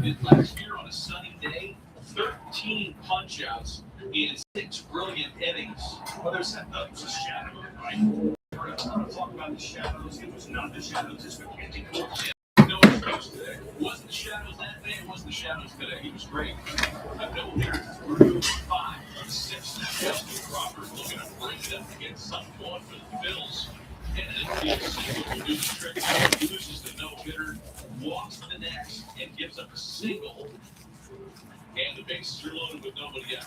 Last year on a sunny day, 13 punch-outs in 6 brilliant innings. Well, there's a shadow, right? We're going to talk about the shadows. It was not the shadows. It's McKenzie Court. No excuse today. It wasn't the shadows that day. It wasn't the shadows today. He was great. No hitters through 5 of 6. Justin Crawford looking to break it up against someone for the Bills. And then he single will do the trick. Loses the no-hitter, walks to the next, and gives up a single. And the bases are loaded with nobody out.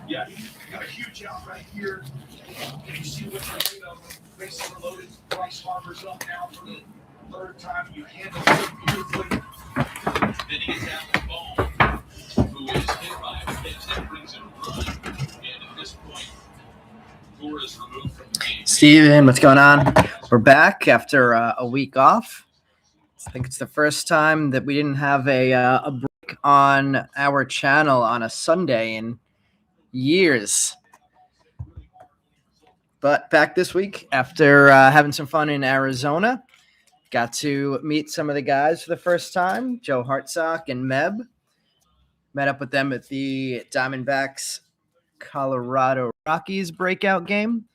Yeah, he got a huge out right here. And you see what's right of bases are loaded. Bryce Harper's up now for the third time. You handle it beautifully. Then he gets out with Bowman, who is hit by a pitch that brings in a run. And at this point, is removed from the game. Steven, what's going on? We're back after a week off. I think it's the first time that we didn't have a break on our channel on a Sunday in years. But back this week after having some fun in Arizona. Got to meet some of the guys for the first time, Joe Hartsock and Meb. Met up with them at the Diamondbacks Colorado Rockies breakout game.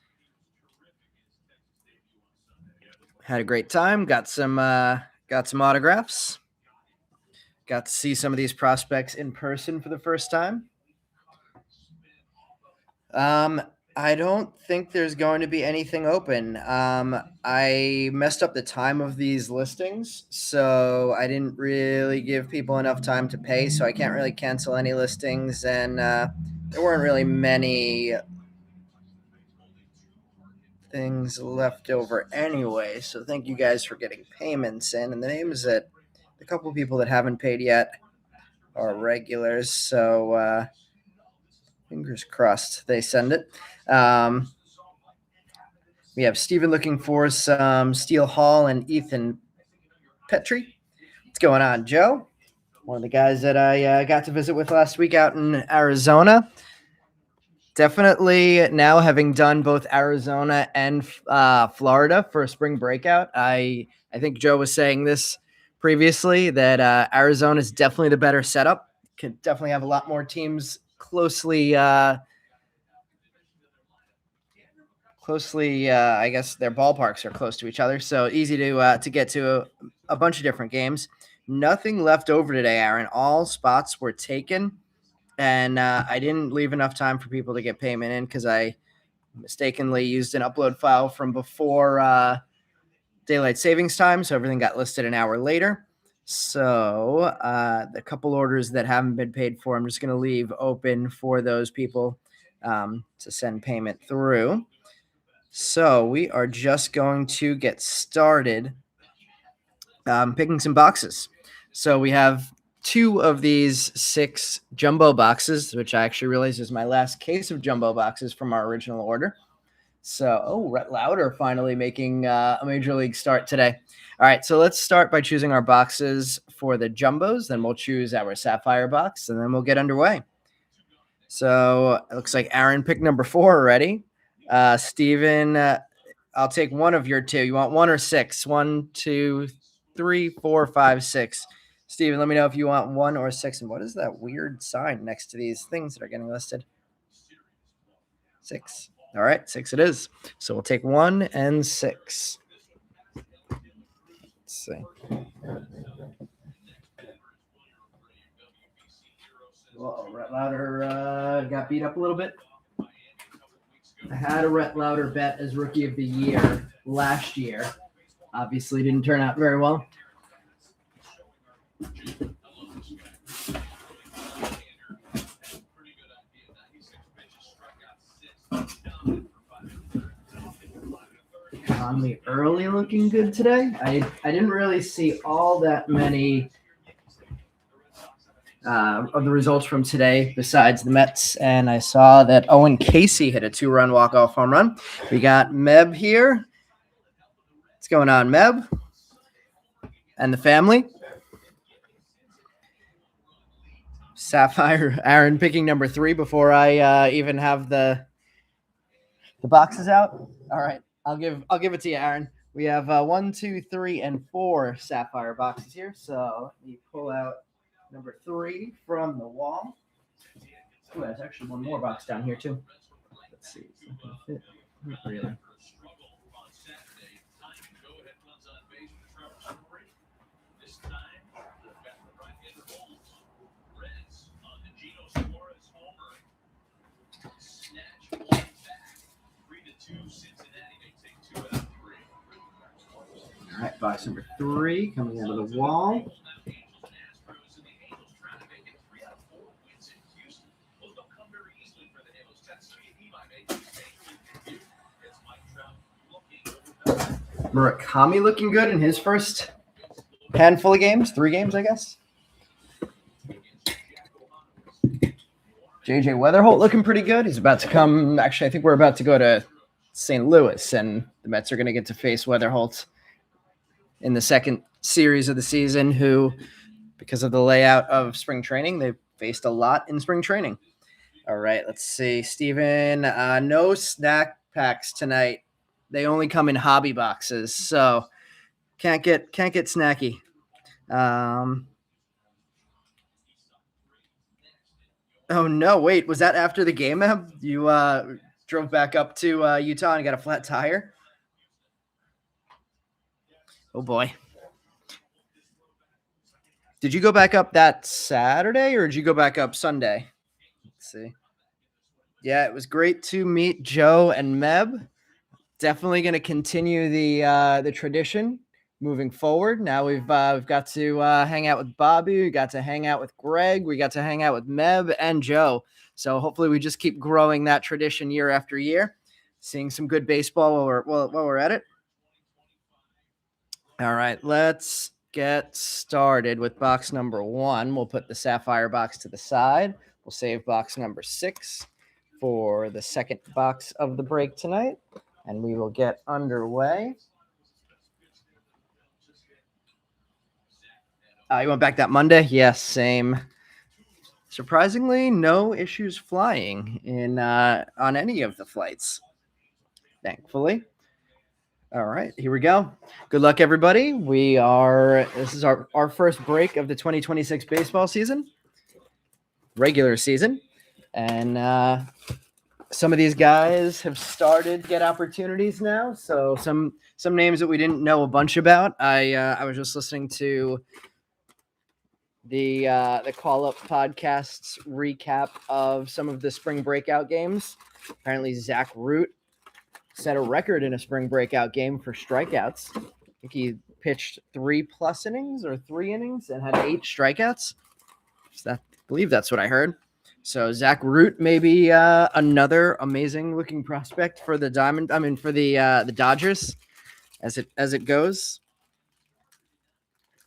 Had a great time. Got some autographs. Got to see some of these prospects in person for the first time. I don't think there's going to be anything open. I messed up the time of these listings, so I didn't really give people enough time to pay, so I can't really cancel any listings, and there weren't really many things left over anyway, so thank you guys for getting payments in. And the names that the couple people that haven't paid yet are regulars, so fingers crossed they send it. We have Steven looking for some Steele Hall and Ethan Petrie. What's going on, Joe? One of the guys that I got to visit with last week out in Arizona. Definitely now having done both Arizona and Florida for a spring breakout. I think Joe was saying this previously that Arizona is definitely the better setup. Could definitely have a lot more teams closely, I guess their ballparks are close to each other, so easy to get to a bunch of different games. Nothing left over today, Aaron. All spots were taken, and I didn't leave enough time for people to get payment in because I mistakenly used an upload file from before daylight savings time, so everything got listed an hour later. So the couple orders that haven't been paid for, I'm just going to leave open for those people to send payment through. So we are just going to get started picking some boxes. So we have 2 of these 6 jumbo boxes, which I actually realized is my last case of jumbo boxes from our original order. So, Rhett Lauder finally making a major league start today. All right, so let's start by choosing our boxes for the jumbos. Then we'll choose our Sapphire box, and then we'll get underway. So it looks like Aaron picked number 4 already. Steven, I'll take one of your 2. You want 1 or 6? 1, 2, 3, 4, 5, 6. Steven, let me know if you want 1 or 6. And what is that weird sign next to these things that are getting listed? 6. All right, 6 it is. So we'll take 1 and 6. Let's see. Whoa, Rhett Lauder got beat up a little bit. I had a Rhett Lauder bet as Rookie of the Year last year. Obviously didn't turn out very well. Conley early looking good today. I didn't really see all that many of the results from today besides the Mets, and I saw that Owen Casey hit a 2-run walk-off home run. We got Meb here. What's going on, Meb? And the family. Sapphire, Aaron picking number 3 before I even have the boxes out. All right, I'll give it to you, Aaron. We have 1, 2, 3, and 4 Sapphire boxes here. So let me pull out Number 3 from the wall. Oh, there's actually one more box down here too. Let's see. It's not gonna fit. Not really. All right, box number 3 coming out of the wall. Murakami looking good in his first handful of games, 3 games, I guess. JJ Weatherholt looking pretty good. He's about to come. Actually, I think we're about to go to St. Louis, and the Mets are going to get to face Weatherholt in the second series of the season, who, because of the layout of spring training, they've faced a lot in spring training. All right, let's see. Steven, no snack packs tonight. They only come in hobby boxes, so can't get snacky. Oh no! Wait, was that after the game? You drove back up to Utah and got a flat tire? Oh boy! Did you go back up that Saturday, or did you go back up Sunday? Let's see. Yeah, it was great to meet Joe and Meb. Definitely going to continue the tradition moving forward. Now we've got to hang out with Bobby. We got to hang out with Greg. We got to hang out with Meb and Joe. So hopefully we just keep growing that tradition year after year, seeing some good baseball while we're at it. All right, let's get started with box number 1. We'll put the Sapphire box to the side. We'll save box number 6 for the second box of the break tonight, and we will get underway. You went back that Monday? Yes, same. Surprisingly, no issues flying in on any of the flights, thankfully. All right, here we go. Good luck, everybody. This is our first break of the 2026 baseball season, regular season, and some of these guys have started to get opportunities now. So some names that we didn't know a bunch about. I was just listening to the Call Up Podcast's recap of some of the spring breakout games. Apparently, Zach Root set a record in a spring breakout game for strikeouts. I think he pitched 3+ innings or 3 innings and had 8 strikeouts. I believe that's what I heard. So Zach Root may be another amazing looking prospect for the the Dodgers as it goes.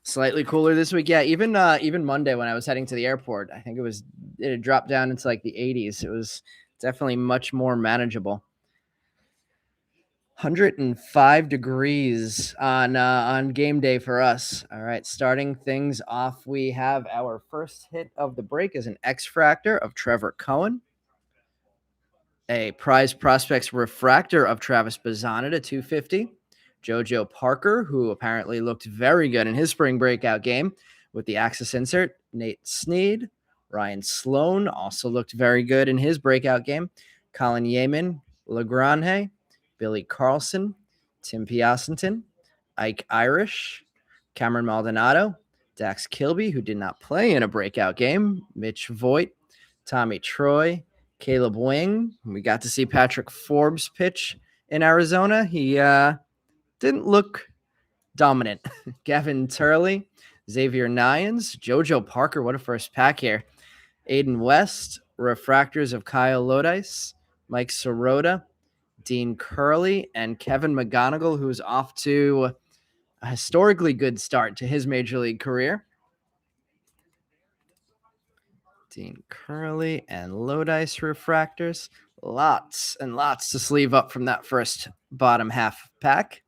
Slightly cooler this week. Yeah, even Monday when I was heading to the airport, I think it had dropped down into like the 80s. It was definitely much more manageable. 105 degrees on game day for us. All right, starting things off, we have our first hit of the break is an X-Fractor of Trevor Cohen, a Prize Prospects Refractor of Travis Bazzana to 250, JoJo Parker, who apparently looked very good in his spring breakout game with the Axis insert, Nate Snead, Ryan Sloan also looked very good in his breakout game, Colin Yeaman, LaGrange, Billy Carlson, Tim Piacenton, Ike Irish, Cameron Maldonado, Dax Kilby, who did not play in a breakout game, Mitch Voigt, Tommy Troy, Caleb Wing. We got to see Patrick Forbes pitch in Arizona. He didn't look dominant. Gavin Turley, Xavier Nyans, JoJo Parker, what a first pack here. Aiden West, Refractors of Kyle Lodice, Mike Sirota, Dean Curley, and Kevin McGonigal, who's off to a historically good start to his major league career. Dean Curley and Lodice Refractors. Lots and lots to sleeve up from that first bottom half pack.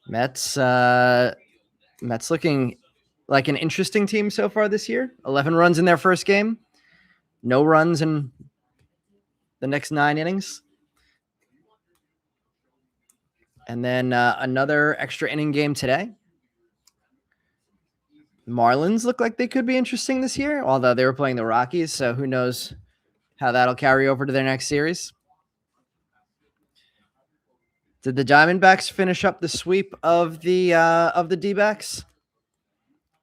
Mets looking like an interesting team so far this year. 11 runs in their first game, no runs in the next 9 innings. And then another extra inning game today. Marlins look like they could be interesting this year, although they were playing the Rockies, so who knows how that'll carry over to their next series. Did the Diamondbacks finish up the sweep of the D-backs?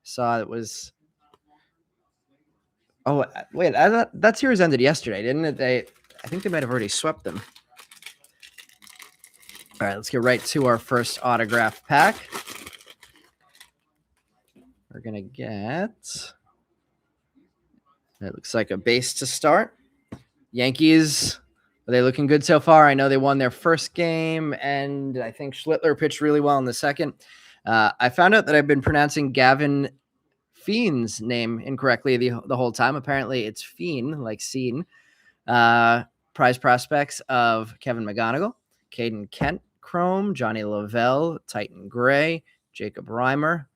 Saw it was. Oh wait, that series ended yesterday, didn't it? I think they might have already swept them. All right, let's get right to our first autograph pack. We're gonna get. It looks like a base to start. Yankees. Are they looking good so far? I know they won their first game, and I think Schlittler pitched really well in the second. I found out that I've been pronouncing Gavin Fiend's name incorrectly the whole time. Apparently, it's Fiend, like Scene. Prize prospects of Kevin McGonigal, Caden Kent, Chrome, Johnny Lavelle, Titan Gray, Jacob Reimer,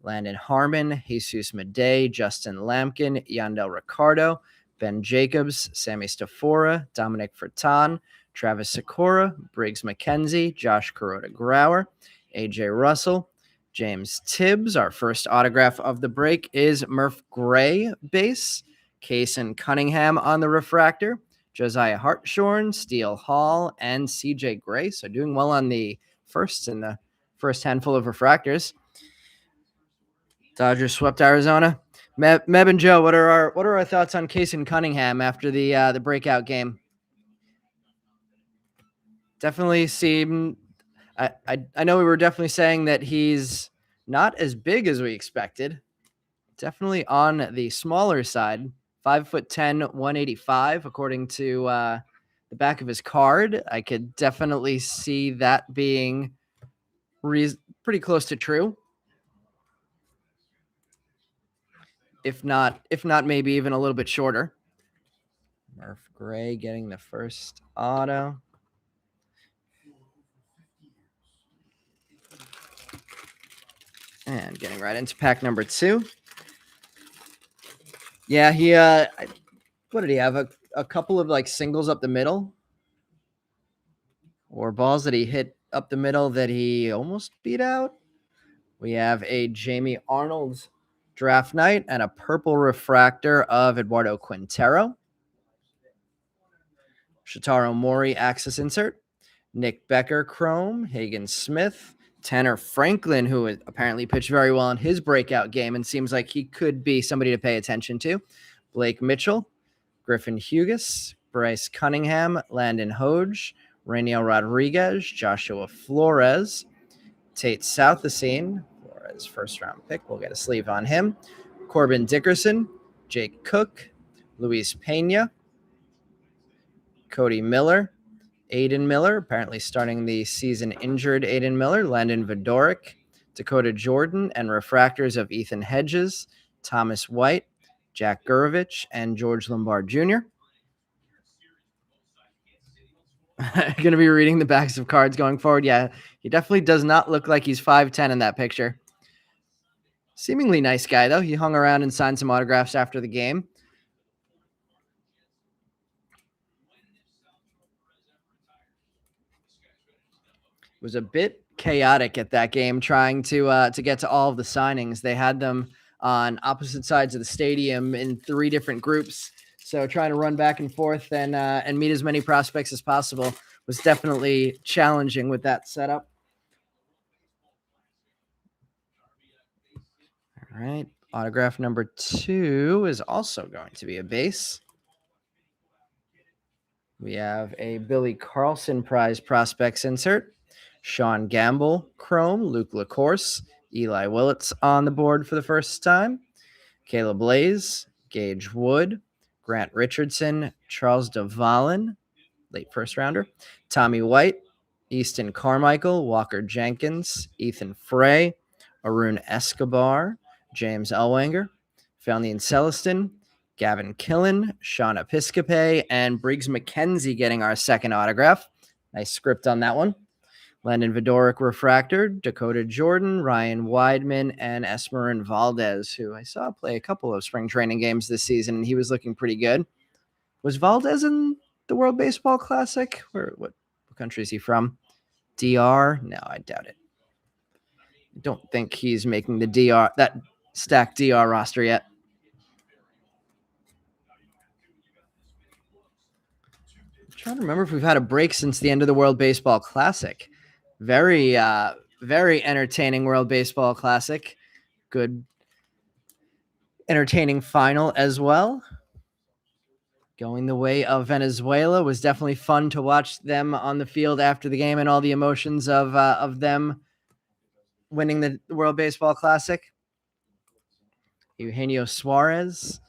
Landon Harmon, Jesus Madej, Justin Lampkin, Yandel Ricardo, Ben Jacobs, Sammy Stafora, Dominic Furtan, Travis Sikora, Briggs McKenzie, Josh Kuroda-Grauer, AJ Russell, James Tibbs. Our first autograph of the break is Murph Gray base, Kason Cunningham on the refractor, Josiah Hartshorn, Steele Hall, and CJ Gray. So doing well on the first in the first handful of refractors. Dodgers swept Arizona. Meb and Joe, what are our thoughts on Kason Cunningham after the breakout game? Definitely seemed. I know we were definitely saying that he's not as big as we expected. Definitely on the smaller side. 5'10", 185, according to the back of his card. I could definitely see that being pretty close to true. If not maybe even a little bit shorter. Murph Gray getting the first auto. And getting right into pack number 2. Yeah, he what did he have? A couple of like singles up the middle? Or balls that he hit up the middle that he almost beat out? We have a Jamie Arnold draft night and a purple refractor of Eduardo Quintero. Shotaro Mori axis insert. Nick Becker chrome. Hagen Smith. Tanner Franklin, who apparently pitched very well in his breakout game and seems like he could be somebody to pay attention to. Blake Mitchell. Griffin Hughes. Bryce Cunningham. Landon Hoge. Rainiel Rodriguez. Joshua Flores. Tate Southacene. Flores first round pick. We'll get a sleeve on him. Corbin Dickerson. Jake Cook. Luis Pena. Cody Miller. Aiden Miller, apparently starting the season injured Aiden Miller. Landon Vodorik. Dakota Jordan. And refractors of Ethan Hedges. Thomas White. Jack Gurovich. And George Lombard Jr. Going to be reading the backs of cards going forward. Yeah, he definitely does not look like he's 5'10" in that picture. Seemingly nice guy, though. He hung around and signed some autographs after the game. It was a bit chaotic at that game trying to get to all of the signings. They had them on opposite sides of the stadium in 3 different groups. So trying to run back and forth and meet as many prospects as possible was definitely challenging with that setup. All right. Autograph number 2 is also going to be a base. We have a Billy Carlson prize prospects insert. Sean Gamble, chrome. Luke LaCourse. Eli Willits on the board for the first time. Caleb Blaze. Gage Wood. Grant Richardson. Charles Duvallin, late first rounder. Tommy White. Easton Carmichael. Walker Jenkins. Ethan Frey. Arun Escobar. James Ellwanger. Falnian Celestin. Gavin Killen. Sean Episcope. And Briggs McKenzie getting our second autograph. Nice script on that one. Landon Vidoric refractor, Dakota Jordan, Ryan Weidman, and Esmerin Valdez, who I saw play a couple of spring training games this season, and he was looking pretty good. Was Valdez in the World Baseball Classic? What country is he from? DR? No, I doubt it. I don't think he's making the that stacked DR roster yet. I'm trying to remember if we've had a break since the end of the World Baseball Classic. Very entertaining World Baseball Classic. Good, entertaining final as well. Going the way of Venezuela. Was definitely fun to watch them on the field after the game and all the emotions of them winning the World Baseball Classic. Eugenio Suarez.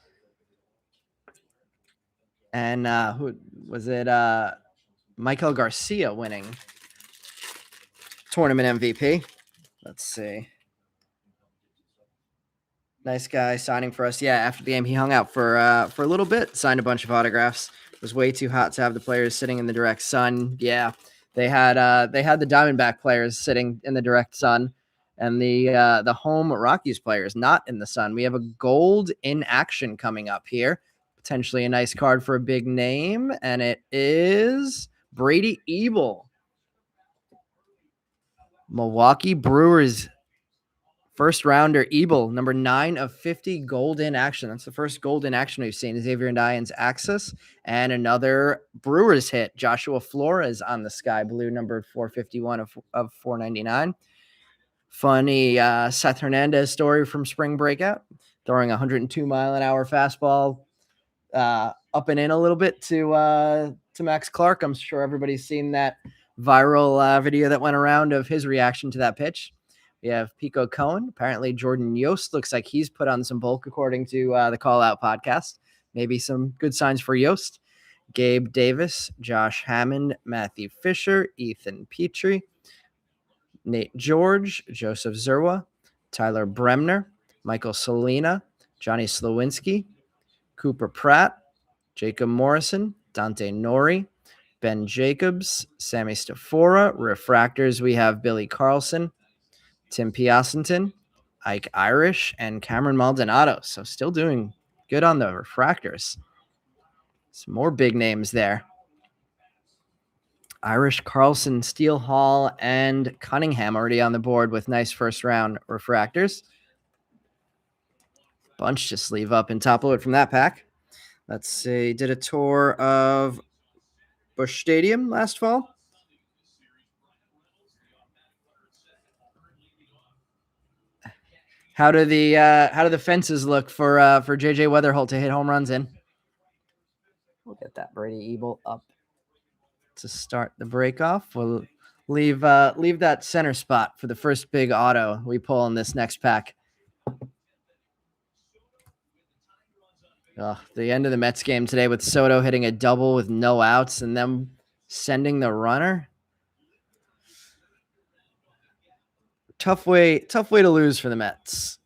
And who was it? Michael Garcia winning tournament MVP. Let's see. Nice guy signing for us. Yeah, after the game, he hung out for a little bit, signed a bunch of autographs. It was way too hot to have the players sitting in the direct sun. Yeah, they had the Diamondback players sitting in the direct sun, and the home Rockies players not in the sun. We have a gold in action coming up here. Potentially a nice card for a big name, and it is Brady Ebel. Milwaukee Brewers first rounder Ebel, number 9 of 50, gold in action. That's the first gold in action we've seen. Xavier and Diane's Axis, and another Brewers hit. Joshua Flores on the sky blue, number 451 of 499. Funny Seth Hernandez story from spring breakout, throwing 102-mile-an-hour fastball up and in a little bit to Max Clark. I'm sure everybody's seen that viral video that went around of his reaction to that pitch. We have Pico Cohen. Apparently, Jordan Yost looks like he's put on some bulk, according to the Call Out podcast. Maybe some good signs for Yost. Gabe Davis, Josh Hammond, Matthew Fisher, Ethan Petrie, Nate George, Joseph Zerwa, Tyler Bremner, Michael Salina, Johnny Slowinski, Cooper Pratt, Jacob Morrison, Dante Nori, Ben Jacobs, Sammy Stafora. Refractors, we have Billy Carlson, Tim Piacenton, Ike Irish, and Cameron Maldonado. So still doing good on the refractors. Some more big names there. Irish, Carlson, Steele Hall, and Cunningham already on the board with nice first-round refractors. Bunch to sleeve up and top load from that pack. Let's see. Did a tour of Busch Stadium last fall. How do the fences look for JJ Weatherholt to hit home runs in? We'll get that Brady Ebel up to start the break off. We'll leave that center spot for the first big auto we pull in this next pack. The end of the Mets game today with Soto hitting a double with no outs and them sending the runner. Tough way to lose for the Mets.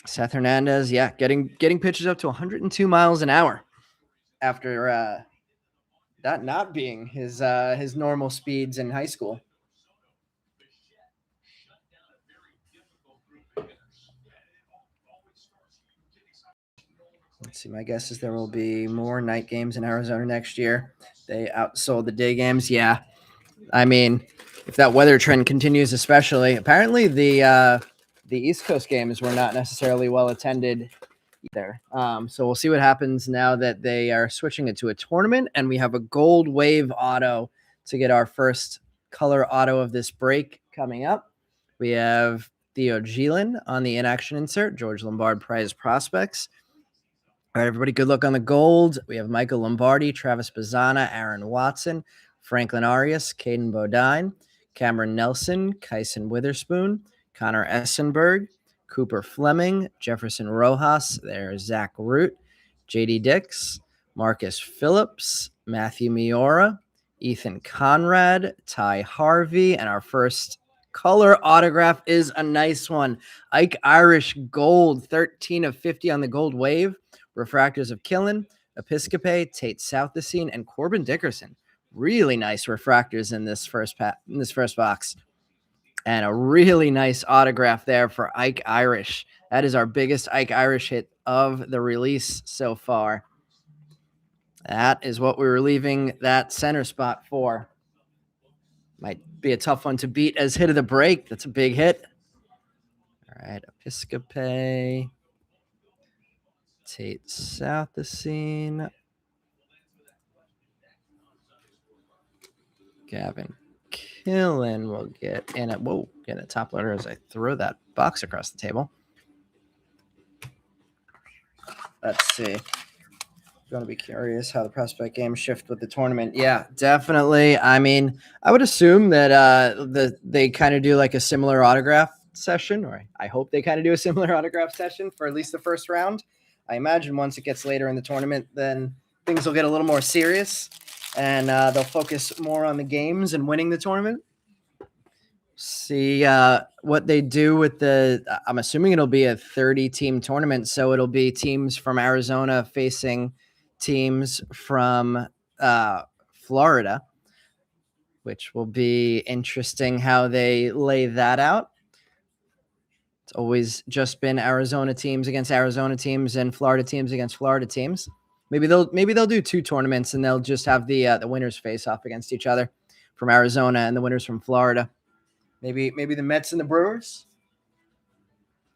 Seth Hernandez, yeah, getting pitches up to 102 miles an hour after that not being his normal speeds in high school. Let's see. My guess is there will be more night games in Arizona next year. They outsold the day games. Yeah, I mean, if that weather trend continues, especially, apparently the East Coast games were not necessarily well attended either. So we'll see what happens now that they are switching it to a tournament, and we have a gold wave auto to get our first color auto of this break coming up. We have Theo Gielan on the inaction insert, George Lombard Prize Prospects. All right, everybody, good luck on the gold. We have Michael Lombardi, Travis Bazzana, Aaron Watson, Franklin Arias, Caden Bodine, Cameron Nelson, Kyson Witherspoon, Connor Essenberg, Cooper Fleming, Jefferson Rojas, there's Zach Root, JD Dix, Marcus Phillips, Matthew Miura, Ethan Conrad, Ty Harvey, and our first color autograph is a nice one. Ike Irish Gold, 13 of 50 on the gold wave. Refractors of Killen, Episcope, Tate Southesine, and Corbin Dickerson. Really nice refractors in this first box. And a really nice autograph there for Ike Irish. That is our biggest Ike Irish hit of the release so far. That is what we were leaving that center spot for. Might be a tough one to beat as hit of the break. That's a big hit. All right, Episcope, Tate Southesine, Gavin Killen will get in it. Whoa, get a top loader as I throw that box across the table. Let's see. Going to be curious how the prospect games shift with the tournament. Yeah, definitely. I mean, I would assume that they kind of do like a similar autograph session, or I hope they kind of do a similar autograph session for at least the first round. I imagine once it gets later in the tournament, then things will get a little more serious, and they'll focus more on the games and winning the tournament. See what they do with I'm assuming it'll be a 30-team tournament, so it'll be teams from Arizona facing teams from Florida, which will be interesting how they lay that out. It's always just been Arizona teams against Arizona teams and Florida teams against Florida teams. Maybe they'll do 2 tournaments and they'll just have the winners face off against each other from Arizona and the winners from Florida. Maybe the Mets and the Brewers.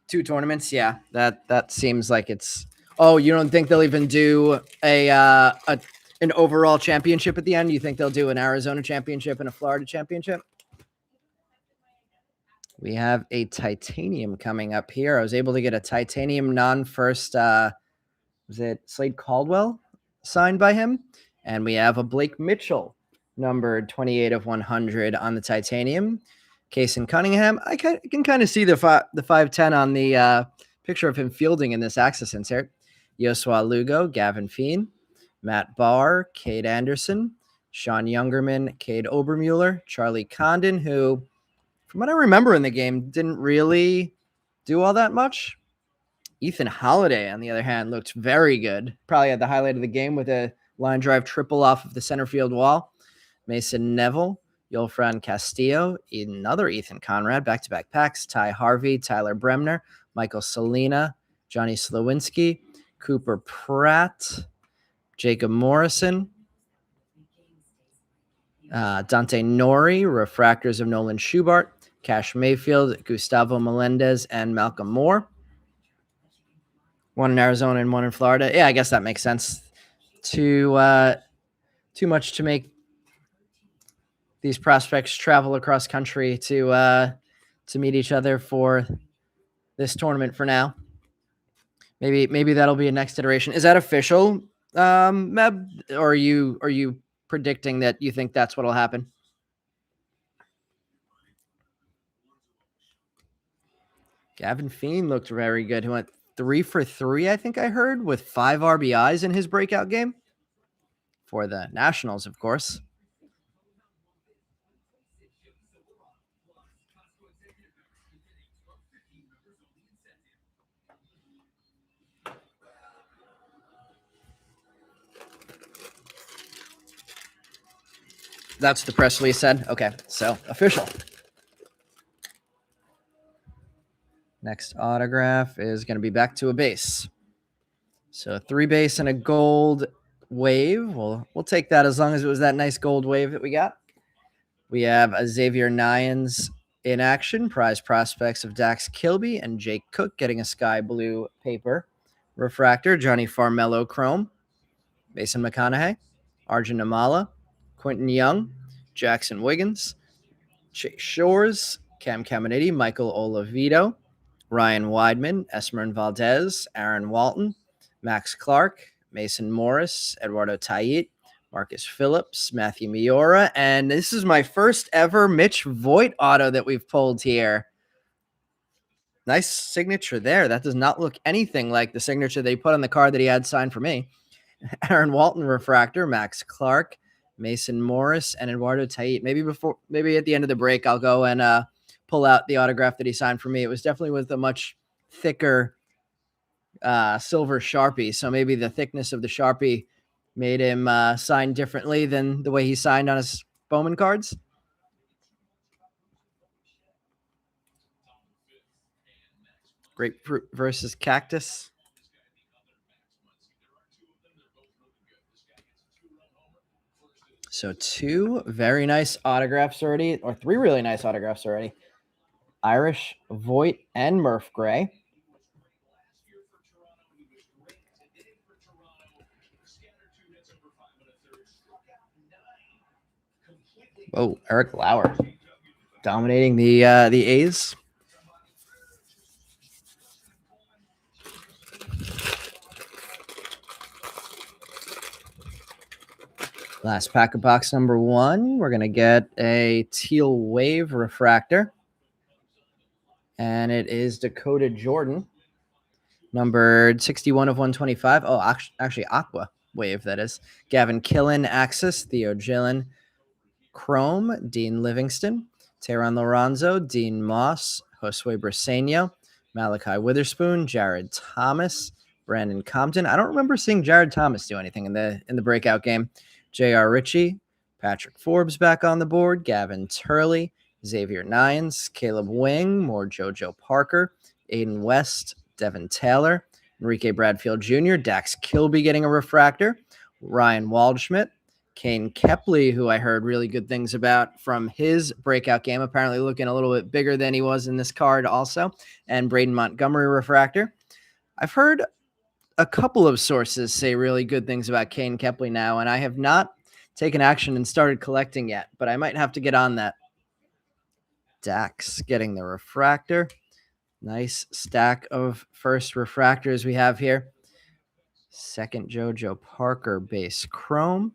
2 tournaments, yeah. That seems like it's. Oh, you don't think they'll even do an overall championship at the end? You think they'll do an Arizona championship and a Florida championship? We have a titanium coming up here. I was able to get a titanium non-first. Was it Slade Caldwell signed by him? And we have a Blake Mitchell numbered 28 of 100 on the titanium. Kason Cunningham. I can kind of see the 5'10" on the picture of him fielding in this Axis insert. Yosua Lugo, Gavin Feen, Matt Barr, Cade Anderson, Sean Youngerman, Cade Obermueller, Charlie Condon, who, from what I remember in the game, didn't really do all that much. Ethan Holiday, on the other hand, looked very good. Probably had the highlight of the game with a line drive triple off of the center field wall. Mason Neville, Yolfran Castillo, another Ethan Conrad, back-to-back packs, Ty Harvey, Tyler Bremner, Michael Salina, Johnny Slowinski, Cooper Pratt, Jacob Morrison, Dante Nori, refractors of Nolan Schubart, Cash Mayfield, Gustavo Melendez, and Malcolm Moore. 1 in Arizona and 1 in Florida. Yeah, I guess that makes sense. Too much to make these prospects travel across country to meet each other for this tournament for now. Maybe that'll be a next iteration. Is that official, Meb? Or are you predicting that you think that's what'll happen? Gavin Feen looked very good. He went 3 for 3, I think I heard, with 5 RBIs in his breakout game for the Nationals, of course. That's the press release said. Okay, so official. Next autograph is going to be back to a base. So 3 base and a gold wave. We'll take that as long as it was that nice gold wave that we got. We have a Xavier Nyans in action. Prize prospects of Dax Kilby and Jake Cook getting a sky blue paper refractor. Johnny Farmello chrome. Mason McConaughey. Arjun Amala. Quentin Young. Jackson Wiggins. Chase Shores. Cam Caminiti. Michael Olavito. Ryan Weidman. Esmeralda Valdez. Aaron Walton. Max Clark. Mason Morris. Eduardo Tayit. Marcus Phillips, Matthew Miura, and this is my first ever Mitch Voigt auto that we've pulled here. Nice signature there. That does not look anything like the signature they put on the card that he had signed for me. Aaron Walton refractor, Max Clark, Mason Morris, and Eduardo Tait. Maybe at the end of the break, I'll go and pull out the autograph that he signed for me. It was definitely with a much thicker silver Sharpie. So maybe the thickness of the Sharpie made him sign differently than the way he signed on his Bowman cards. Grapefruit versus cactus. So 2 very nice autographs already, or 3 really nice autographs already. Irish, Voigt, and Murph Gray. Oh, Eric Lauer dominating the A's. Last pack of box number 1. We're going to get a teal wave refractor. And it is Dakota Jordan, numbered 61 of 125. Oh, actually, Aqua wave, that is. Gavin Killen, Axis. Theo Gillen, Chrome. Dean Livingston. Teran Lorenzo. Dean Moss. Josue Briseño. Malachi Witherspoon. Jared Thomas. Brandon Compton. I don't remember seeing Jared Thomas do anything in the breakout game. J.R. Ritchie. Patrick Forbes back on the board. Gavin Turley. Xavier Nines. Caleb Wing. More JoJo Parker. Aiden West. Devin Taylor. Enrique Bradfield Jr. Dax Kilby getting a refractor. Ryan Waldschmidt. Kane Kepley, who I heard really good things about from his breakout game, apparently looking a little bit bigger than he was in this card also. And Braden Montgomery refractor. I've heard a couple of sources say really good things about Kane Kepley now, and I have not taken action and started collecting yet, but I might have to get on that. Dax getting the refractor. Nice stack of first refractors we have here. Second JoJo Parker base chrome.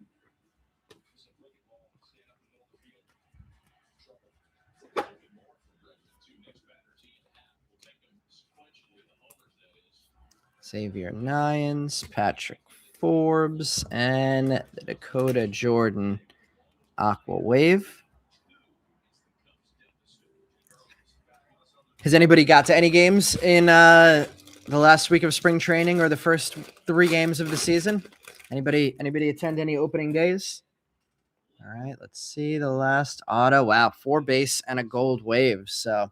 Xavier Nines, Patrick Forbes, and the Dakota Jordan Aqua Wave. Has anybody got to any games in the last week of spring training or the first 3 games of the season? Anybody attend any opening days? All right, let's see the last auto. Wow, 4 base and a gold wave. So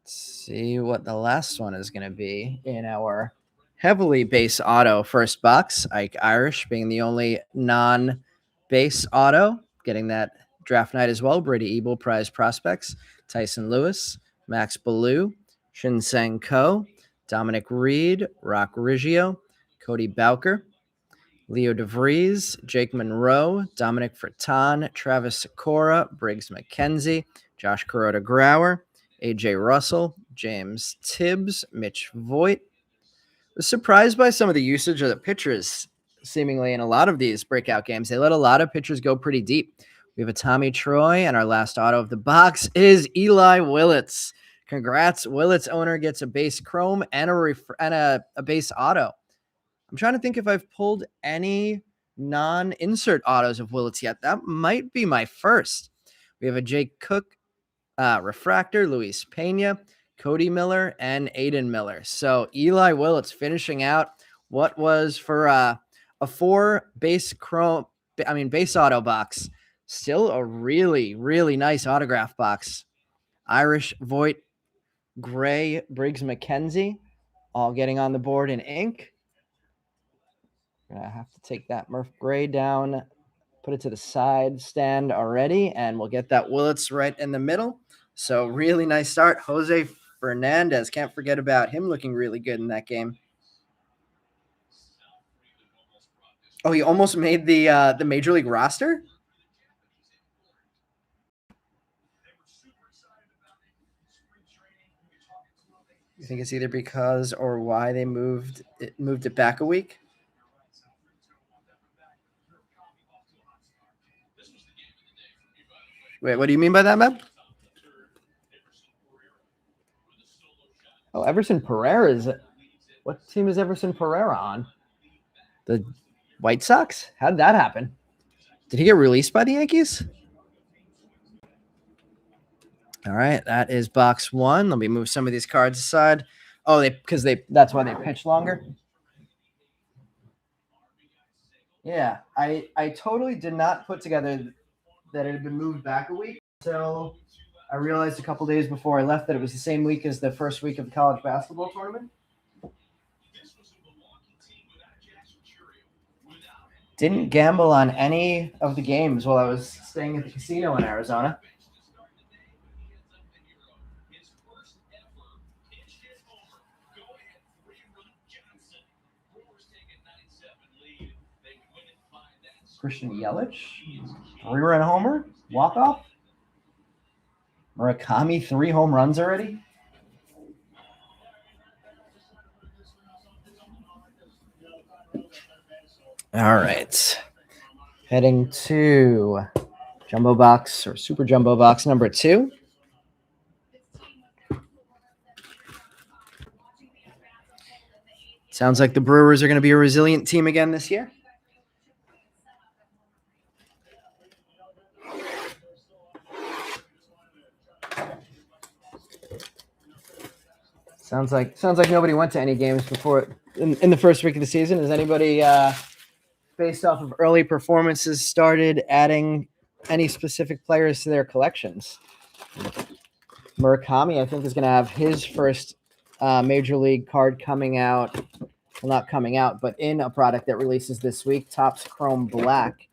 let's see what the last one is going to be in our heavily base auto first box. Ike Irish being the only non-base auto, getting that draft night as well. Brady Ebel, prize prospects. Tyson Lewis, Max Ballou, Shinseng Ko, Dominic Reed, Rock Riggio, Cody Bowker, Leo DeVries, Jake Monroe, Dominic Furtan, Travis Sikora, Briggs McKenzie, Josh Kuroda Grauer, AJ Russell, James Tibbs, Mitch Voigt. Was surprised by some of the usage of the pitchers, seemingly in a lot of these breakout games. They let a lot of pitchers go pretty deep. We have a Tommy Troy, and our last auto of the box is Eli Willits. Congrats. Willits owner gets a base chrome and a base auto. I'm trying to think if I've pulled any non-insert autos of Willits yet. That might be my first. We have a Jake Cook refractor, Luis Pena, Cody Miller, and Aiden Miller. So Eli Willits finishing out what was for a 4 base auto box. Still a really, really nice autograph box. Irish, Voigt, Gray, Briggs McKenzie, all getting on the board in ink. I have to take that Murph Gray down, put it to the side stand already, and we'll get that Willits right in the middle. So really nice start. Jose Fernandez, can't forget about him looking really good in that game. Oh, he almost made the Major League roster? You think it's either because or why they moved it back a week? Wait, what do you mean by that, Meb? Oh, Everson Pereira is it? What team is Everson Pereira on? The White Sox? How did that happen? Did he get released by the Yankees? All right, that is box one. Let me move some of these cards aside. Oh, that's why they pitch longer. Yeah, I totally did not put together that it had been moved back a week until I realized a couple days before I left that it was the same week as the first week of the college basketball tournament. Didn't gamble on any of the games while I was staying at the casino in Arizona. Christian Yelich, 3-run homer, walk-off. Murakami, 3 home runs already. All right. Heading to jumbo box or super jumbo box number 2. Sounds like the Brewers are going to be a resilient team again this year. Sounds like nobody went to any games before in the first week of the season. Has anybody, based off of early performances, started adding any specific players to their collections? Murakami, I think, is going to have his first major league card coming out. Well, not coming out, but in a product that releases this week. Topps Chrome Black.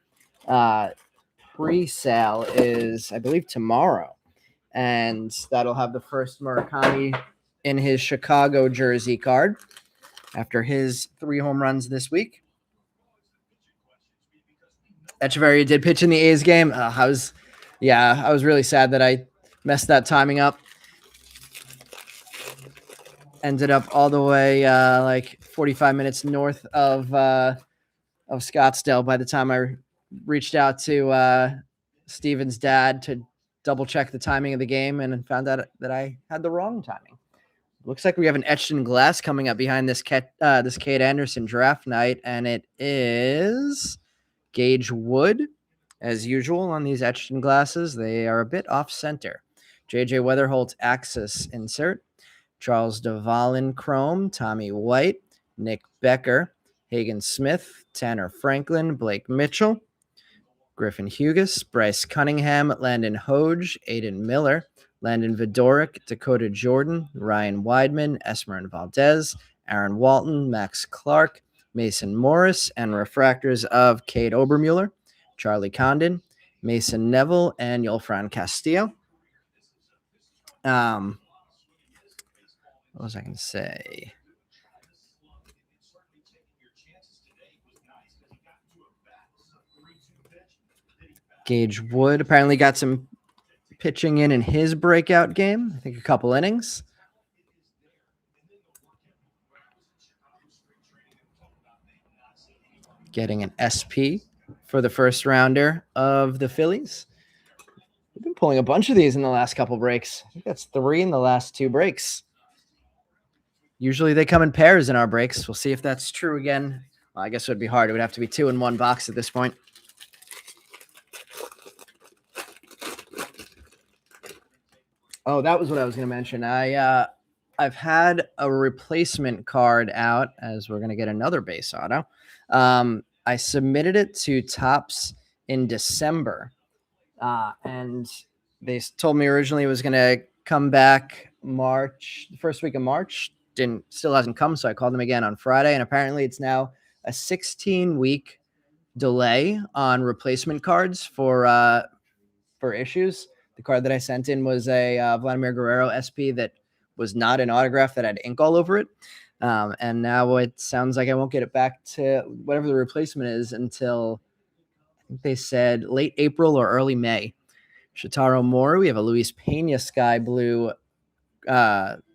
Pre-sale is, I believe, tomorrow. And that'll have the first Murakami in his Chicago jersey card after his 3 home runs this week. Echeverria did pitch in the A's game. I was really sad that I messed that timing up. Ended up all the way like 45 minutes north of Scottsdale by the time I reached out to Steven's dad to double check the timing of the game and found out that I had the wrong timing. Looks like we have an etched in glass coming up behind this Cade Anderson draft night, and it is Gage Wood, as usual on these etched in glasses. They are a bit off center. JJ Weatherholt's Axis insert, Charles Duvallin Chrome, Tommy White, Nick Becker, Hagen Smith, Tanner Franklin, Blake Mitchell, Griffin Hughes, Bryce Cunningham, Landon Hoge, Aiden Miller, Landon Vidoric, Dakota Jordan, Ryan Weidman, Esmerin Valdez, Aaron Walton, Max Clark, Mason Morris, and refractors of Cade Obermuller, Charlie Condon, Mason Neville, and Yolfran Castillo. What was I going to say? Gage Wood apparently got some pitching in his breakout game. I think a couple innings. Getting an SP for the first rounder of the Phillies. We've been pulling a bunch of these in the last couple breaks. I think that's 3 in the last 2 breaks. Usually they come in pairs in our breaks. We'll see if that's true again. Well, I guess it would be hard. It would have to be 2 in 1 box at this point. Oh, that was what I was going to mention. I've had a replacement card out, as we're going to get another base auto. I submitted it to Topps in December, and they told me originally it was going to come back the first week of March. Still hasn't come, so I called them again on Friday, and apparently it's now a 16-week delay on replacement cards for issues. The card that I sent in was a Vladimir Guerrero SP that was not an autograph that had ink all over it. And now it sounds like I won't get it back to whatever the replacement is until, I think they said, late April or early May. Shotaro Mori, we have a Luis Pena Sky Blue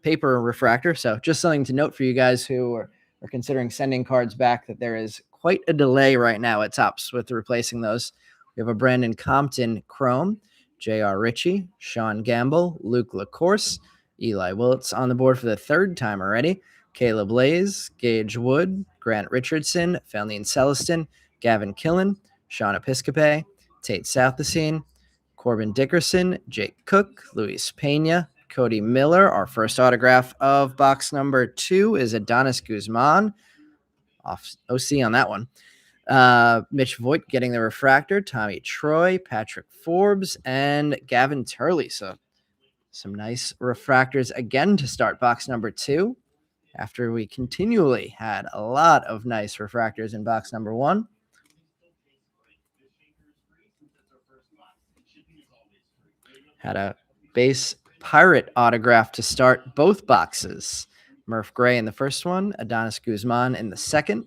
paper refractor. So just something to note for you guys who are considering sending cards back, that there is quite a delay right now at Topps with replacing those. We have a Brandon Compton Chrome, J.R. Ritchie, Sean Gamble, Luke LaCourse, Eli Willits on the board for the 3rd time already, Caleb Lays, Gage Wood, Grant Richardson, Felnine Celestin, Gavin Killen, Sean Episcope, Tate Southesine, Corbin Dickerson, Jake Cook, Luis Pena, Cody Miller. Our first autograph of box number 2 is Adonis Guzman. Off OC on that one. Mitch Voigt getting the refractor, Tommy Troy, Patrick Forbes, and Gavin Turley. So some nice refractors again to start box number 2 after we continually had a lot of nice refractors in box number 1. Had a base Pirate autograph to start both boxes. Murph Gray in the first one, Adonis Guzman in the second.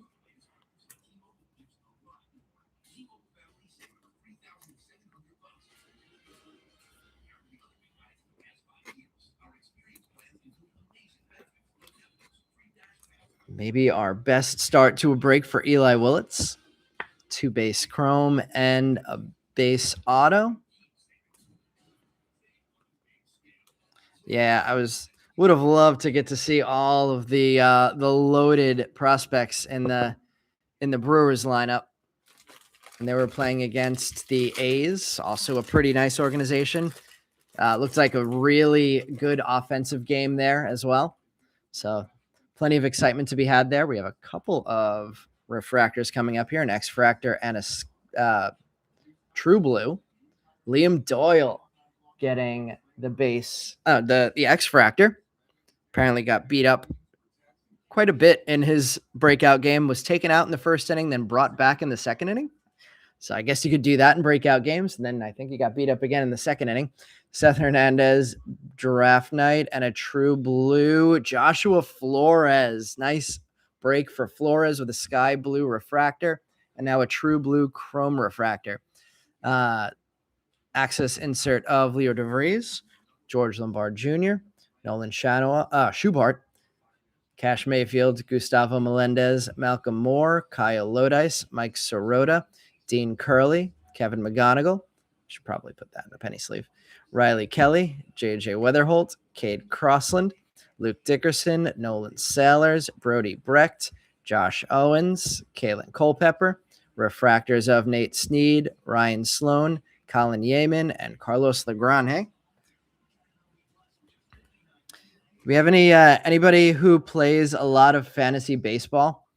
Maybe our best start to a break for Eli Willits. 2 base chrome and a base auto. Yeah, would have loved to get to see all of the loaded prospects in the Brewers lineup. And they were playing against the A's, also a pretty nice organization. Looked like a really good offensive game there as well. So plenty of excitement to be had there. We have a couple of refractors coming up here, an X-Fractor and a True Blue. Liam Doyle getting the base, the X-Fractor. Apparently got beat up quite a bit in his breakout game, was taken out in the first inning, then brought back in the second inning. So I guess you could do that in breakout games. And then I think he got beat up again in the second inning. Seth Hernandez, draft night, and a True Blue. Joshua Flores. Nice break for Flores with a sky blue refractor and now a True Blue chrome refractor. Access insert of Leo DeVries, George Lombard Jr., Nolan Schubart, Cash Mayfield, Gustavo Melendez, Malcolm Moore, Kyle Lodice, Mike Sirota, Dean Curley, Kevin McGonigal. Should probably put that in the penny sleeve. Riley Kelly, J.J. Weatherholt, Cade Crossland, Luke Dickerson, Nolan Sailors, Brody Brecht, Josh Owens, Kalen Culpepper, refractors of Nate Snead, Ryan Sloan, Colin Yeaman, and Carlos Legrand. Do we have anybody who plays a lot of fantasy baseball?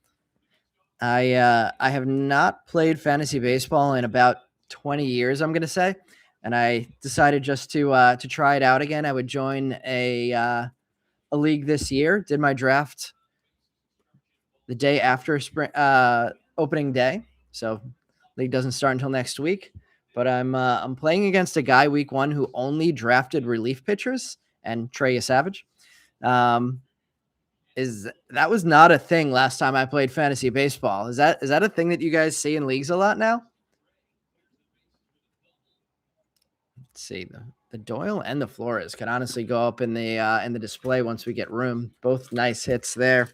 I have not played fantasy baseball in about 20 years, I'm going to say, and I decided just to try it out again. I would join a league this year. Did my draft the day after spring opening day, so league doesn't start until next week. But I'm playing against a guy week 1 who only drafted relief pitchers and Trey Savage. That was not a thing last time I played fantasy baseball. Is that a thing that you guys see in leagues a lot now? Let's see, the Doyle and the Flores could honestly go up in the display once we get room. Both nice hits there.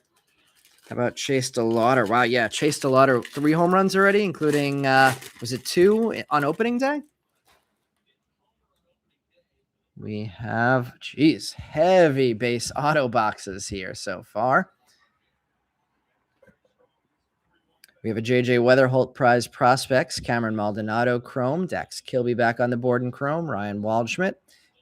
How about Chase DeLauder? Wow, yeah, Chase DeLauder, 3 home runs already, including was it 2 on opening day? We have, heavy base auto boxes here so far. We have a J.J. Weatherholt prize prospects, Cameron Maldonado chrome, Dax Kilby back on the board in chrome, Ryan Waldschmidt,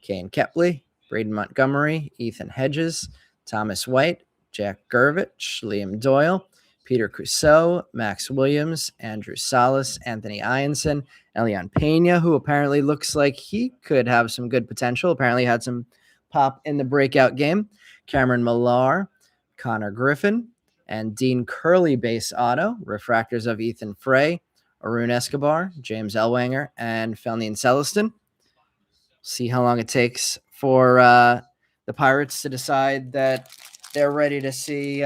Kane Kepley, Braden Montgomery, Ethan Hedges, Thomas White, Jack Gervich, Liam Doyle, Peter Crusoe, Max Williams, Andrew Salas, Anthony Ianson, Elian Pena, who apparently looks like he could have some good potential. Apparently had some pop in the breakout game. Cameron Millar, Connor Griffin, and Dean Curley base auto, refractors of Ethan Frey, Arun Escobar, James Ellwanger, and Felnine Celestin. See how long it takes for the Pirates to decide that they're ready to see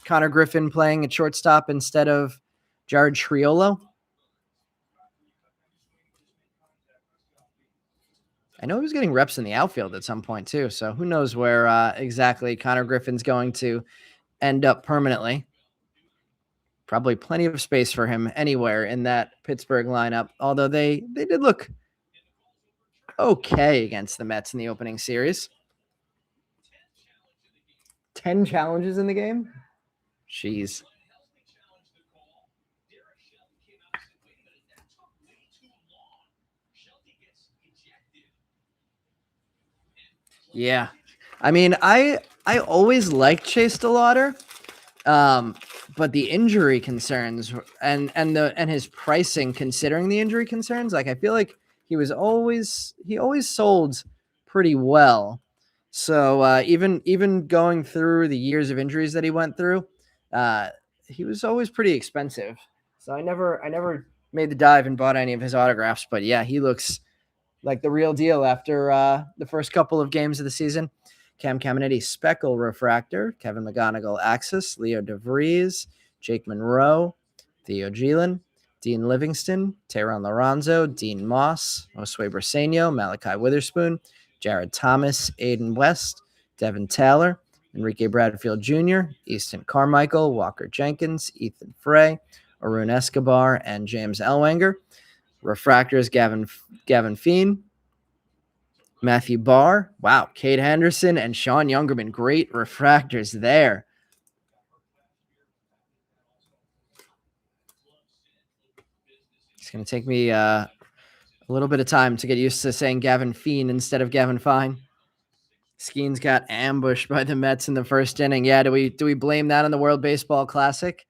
Connor Griffin playing at shortstop instead of Jared Triolo. I know he was getting reps in the outfield at some point too, so who knows where exactly Connor Griffin's going to end up permanently. Probably plenty of space for him anywhere in that Pittsburgh lineup, although they did look okay against the Mets in the opening series. 10 challenges in the game? Jeez. Yeah. I mean, I always liked Chase DeLauder. But the injury concerns and his pricing, considering the injury concerns, like I feel like he always sold pretty well. So even going through the years of injuries that he went through, uh, he was always pretty expensive. So I never made the dive and bought any of his autographs. But yeah, he looks like the real deal after the first couple of games of the season. Cam Caminiti Speckle Refractor, Kevin McGonigal Axis, Leo DeVries, Jake Monroe, Theo Gielen, Dean Livingston, Teron Lorenzo, Dean Moss, Josue Briseño, Malachi Witherspoon, Jared Thomas, Aiden West, Devin Taylor, Enrique Bradfield Jr., Easton Carmichael, Walker Jenkins, Ethan Frey, Arun Escobar, and James Ellwanger. Refractors, Gavin Feen, Matthew Barr. Wow. Cade Henderson and Sean Youngerman. Great refractors there. It's going to take me a little bit of time to get used to saying Gavin Feen instead of Gavin Fine. Skeens got ambushed by the Mets in the first inning. Yeah, do we blame that on the World Baseball Classic?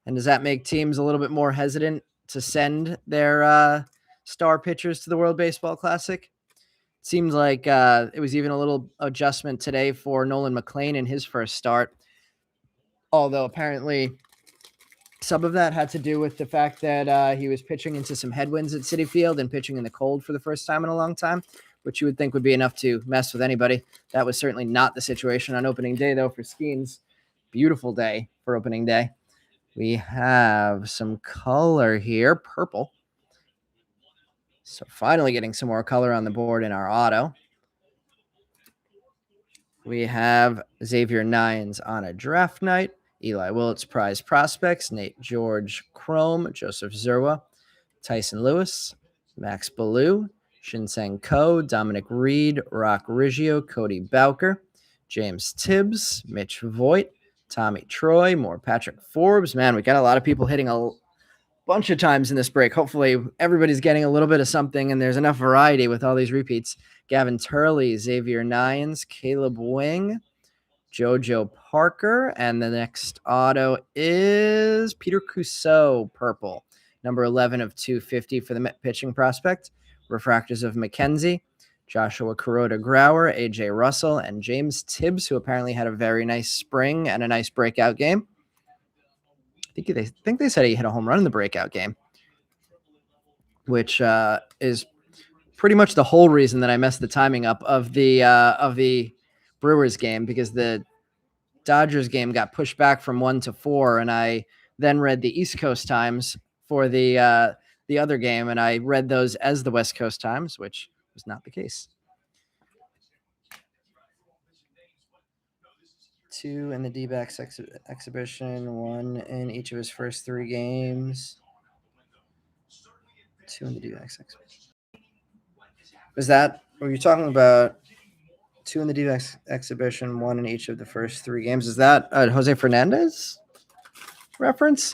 And does that make teams a little bit more hesitant to send their star pitchers to the World Baseball Classic? Seems like it was even a little adjustment today for Nolan McLean in his first start. Although apparently some of that had to do with the fact that he was pitching into some headwinds at Citi Field and pitching in the cold for the first time in a long time, which you would think would be enough to mess with anybody. That was certainly not the situation on opening day, though, for Skeens. Beautiful day for opening day. We have some color here, purple. So finally getting some more color on the board in our auto. We have Xavier Nines on a draft night, Eli Willits prize prospects, Nate George Chrome, Joseph Zerwa, Tyson Lewis, Max Ballou, Shinseng Ko, Dominic Reed, Rock Riggio, Cody Bowker, James Tibbs, Mitch Voigt, Tommy Troy, more Patrick Forbes. Man, we got a lot of people hitting a bunch of times in this break. Hopefully everybody's getting a little bit of something and there's enough variety with all these repeats. Gavin Turley, Xavier Nines, Caleb Wing, Jojo Parker, and the next auto is Peter Cousseau, purple, number 11 of 250 for the Met pitching prospect. Refractors of McKenzie, Joshua Kuroda Grauer, AJ Russell, and James Tibbs, who apparently had a very nice spring and a nice breakout game. I think they said he hit a home run in the breakout game, which is pretty much the whole reason that I messed the timing up of the Brewers game, because the Dodgers game got pushed back from 1 to 4, and I then read the East Coast times for the other game, and I read those as the West Coast times, which was not the case. 2 in the D-backs exhibition, 1 in each of his first 3 games. 2 in the D-backs exhibition. Were you talking about 2 in the D-backs exhibition, 1 in each of the first 3 games? Is that a Jose Fernandez reference?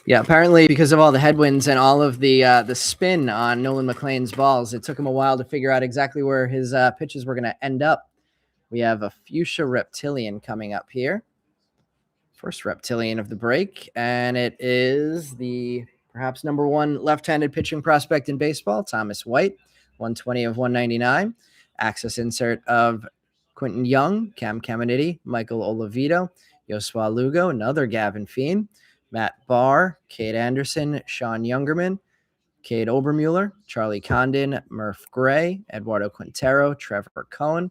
Yeah, apparently because of all the headwinds and all of the spin on Nolan McLean's balls, it took him a while to figure out exactly where his pitches were going to end up. We have a Fuchsia Reptilian coming up here. First Reptilian of the break, and it is the perhaps number 1 left-handed pitching prospect in baseball, Thomas White, 120 of 199. Axis insert of Quentin Young, Cam Caminiti, Michael Oliveto, Yosua Lugo, another Gavin Feen, Matt Barr, Cade Anderson, Sean Youngerman, Cade Obermuller, Charlie Condon, Murph Gray, Eduardo Quintero, Trevor Cohen,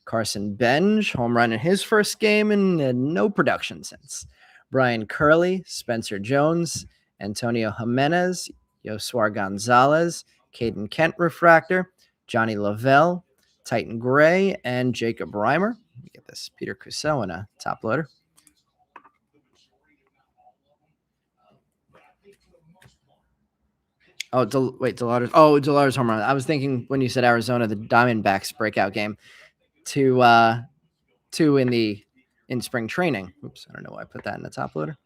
Carson Benj, home run in his first game and no production since. Brian Curley, Spencer Jones, Antonio Jimenez, Yoswar Gonzalez, Caden Kent refractor, Johnny Lavelle, Titan Gray, and Jacob Reimer. Let me get this Peter Cousseau in a top loader. Oh, DeLauder's home run. I was thinking when you said Arizona, the Diamondbacks breakout game. 2 in spring training. Oops, I don't know why I put that in the top loader.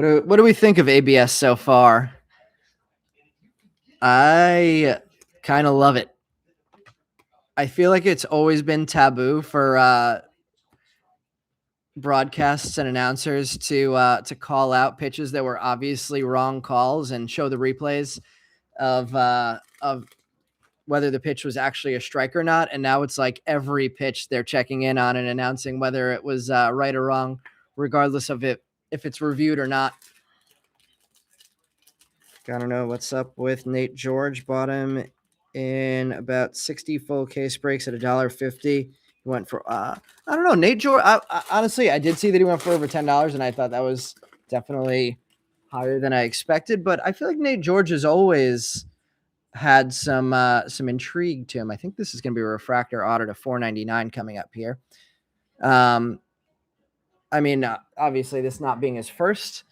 What do we think of ABS so far? I kind of love it. I feel like it's always been taboo for broadcasts and announcers to call out pitches that were obviously wrong calls and show the replays of whether the pitch was actually a strike or not. And now it's like every pitch they're checking in on and announcing whether it was right or wrong, regardless of it if it's reviewed or not. Gotta know what's up with Nate George. Bought him in about 60 full case breaks at $1.50. He went for I don't know, Nate George. Honestly, I did see that he went for over $10, and I thought that was definitely higher than I expected. But I feel like Nate George has always had some intrigue to him. I think this is going to be a refractor auto to $4.99 coming up here. I mean, obviously, this not being his first.